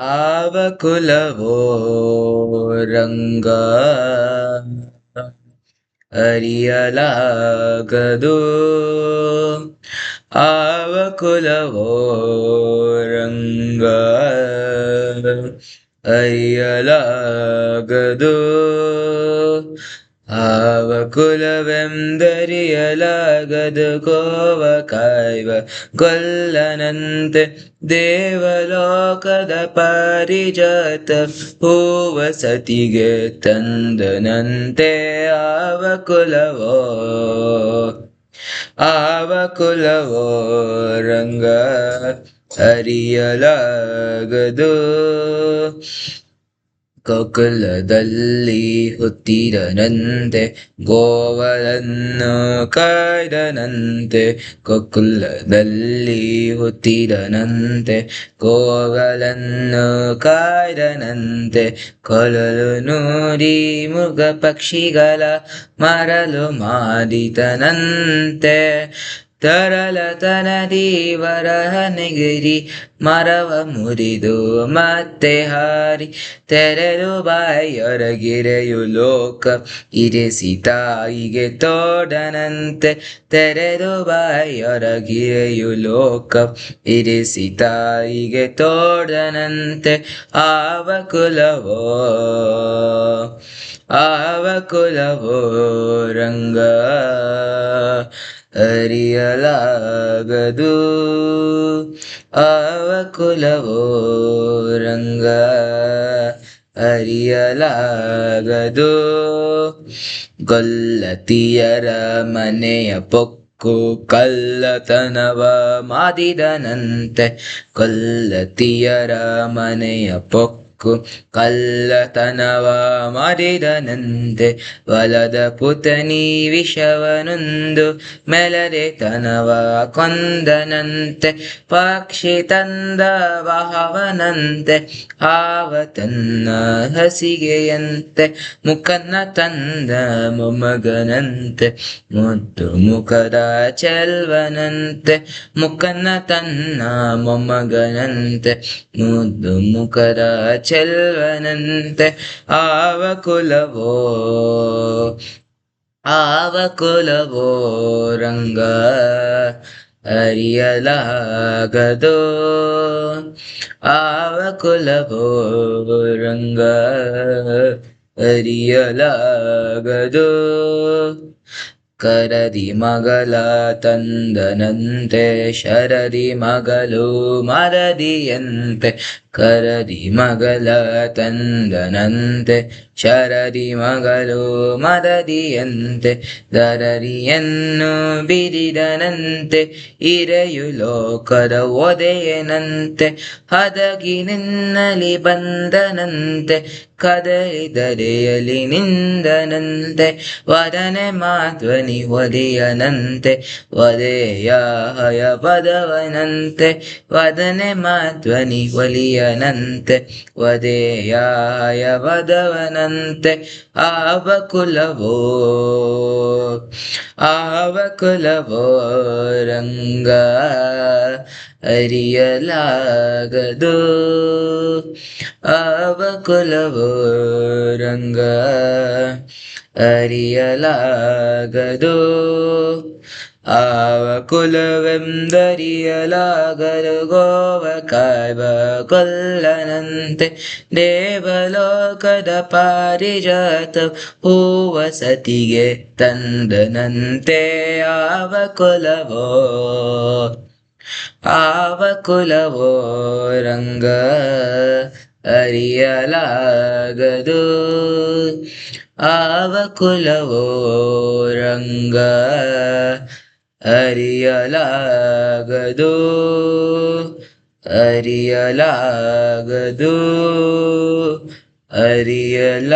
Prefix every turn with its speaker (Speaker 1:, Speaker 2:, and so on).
Speaker 1: ಆವ ಕುಲವೋ ರಂಗ ಅರಿಯಲಾಗದು. ಆವ ಕುಲವೋ ರಂಗ ಅರಿಯಲಾಗದು. ಆವ ಕುಲವೆಂದರಿಯಲಾಗದು. ಕೋವ ಕಾಯ್ವ ಗೊಲ್ಲನಂತೆ ದೇವಲೋಕದ ಪಾರಿಜಾತ ಹೂವ ಸತಿಗೆ ತಂದನಂತೆ. ಆವ ಕುಲವೋ ಆವ ಕುಲವೋ ರಂಗ ಅರಿಯಲಾಗದು. ಗೋಕುಲದಲ್ಲಿ ಹುಟ್ಟಿದನಂತೆ ಗೋವಲನ್ನು ಕಾಯ್ದನಂತೆ. ಗೋಕುಲದಲ್ಲಿ ಹುಟ್ಟಿದನಂತೆ ಗೋವಲನ್ನು ಕಾಯ್ದನಂತೆ. ಕೊಳಲು ನೂರಿ ಮೃಗ ಪಕ್ಷಿಗಳ ಮರಳು ಮಾಡಿದನಂತೆ. ತರಳತನದಿ ವರಹನಗಿರಿ ಮರವ ಮುರಿದು ಮತ್ತೆ ಹಾರಿ ತೆರೆದು ಬಾಯೊರಗಿರೆಯು ಲೋಕ ಇರಿಸಿ ತಾಯಿಗೆ ತೋಡನಂತೆ. ತೆರೆದು ಬಾಯೊರಗಿರೆಯು ಲೋಕ ಇರಿಸಿ ತಾಯಿಗೆ ತೋಡನಂತೆ. ಆವ ಕುಲವೋ ಆವ ಕುಲವೋ ರಂಗ ಅರಿಯಲಾಗದು. ಆವ ಕುಲವೋ ರಂಗ ಅರಿಯಲಾಗದು. ಗೊಲ್ಲತಿಯರ ಮನೆಯ ಪೊಕ್ಕು ಕಳ್ಳತನವ ಮಾಡಿದನಂತೆ. ಗೊಲ್ಲತಿಯರ ಮನೆಯ ಪೊಕ್ಕು ಕಳ್ಳತನವ ಮಾಡಿದನಂತೆ. ಹೊಲದ ಪುತನಿ ವಿಷವನುಂದು ಮೆಲದೆ ತನವ ಕೊಂದನಂತೆ. ಪಕ್ಷಿ ತಂದ ವಾಹವನಂತೆ ಹಾವ ತನ್ನ ಹಸಿಗೆಯಂತೆ. ಮುಖನ ತಂದ ಮೊಮ್ಮಗನಂತೆ ಮುದ್ದು ಮುಖದ ಚೆಲ್ವನಂತೆ. ಮುಖನ ತನ್ನ ಮೊಮ್ಮಗನಂತೆ ಮುದ್ದು ಮುಖದ ಚೆಲ್ವನಂತೆ. ಆವ ಕುಲವೋ ಆವ ಕುಲವೋ ರಂಗ ಅರಿಯಲಾಗದು. ಆವ ಕುಲವೋ ರಂಗ ಅರಿಯಲಾಗದು. ಕರದಿ ಮಗಳ ತಂದನಂತೆ ಶರದಿ ಮಗಳು ಮರದಿಯಂತೆ. ಕರದಿ ಮಗಳ ತಂದನಂತೆ ಶರದಿ ಮಗಳು ಮರದಿಯಂತೆ. ದರರಿಯನ್ನು ಬಿರಿದನಂತೆ ಇರೆಯು ಲೋಕದ ಒದೆಯನಂತೆ. ಹದಗಿನಿನ್ನಲಿ ಬಂದನಂತೆ ಕದರಿದರೆಯಲಿ ನಿಂದನಂತೆ. ವದನೆ ಮಾಧ್ವನಿ ಒದೆಯನಂತೆ ಒದೆಯ ಹಯ ಪದವನಂತೆ. ವದನೆ ಮಾಧ್ವನಿ ಒಲಿಯನಂತೆ ಒದೆಯ ಹಯ ಪದವನಂತೆ. ಆವ ಕುಲವೋ ಆವ ಕುಲವೋ ರಂಗ ಅರಿಯಲಾಗದು. ಆವ ಕುಲವೋ ರಂಗ ಅರಿಯಲಾಗದು. ಆವ ಕುಲವೆಂದರಿಯಲಾಗದು. ಗೋವ ಕಾಯ್ವ ಕೊಲ್ಲನಂತೆ ದೇವಲೋಕದ ಪಾರಿಜಾತ ಹೂವ ಸತಿಗೆ ತಂದನಂತೆ. ಆವ ಕುಲವೋ ಆವ ಕುಲವೋ ರಂಗ ಅರಿಯಲಾಗದು. ಆವ ಕುಲವೋ ರಂಗ ಅರಿಯಲಾಗದು. ಅರಿಯಲಾಗದು ಅರಿಯಲಾಗದು.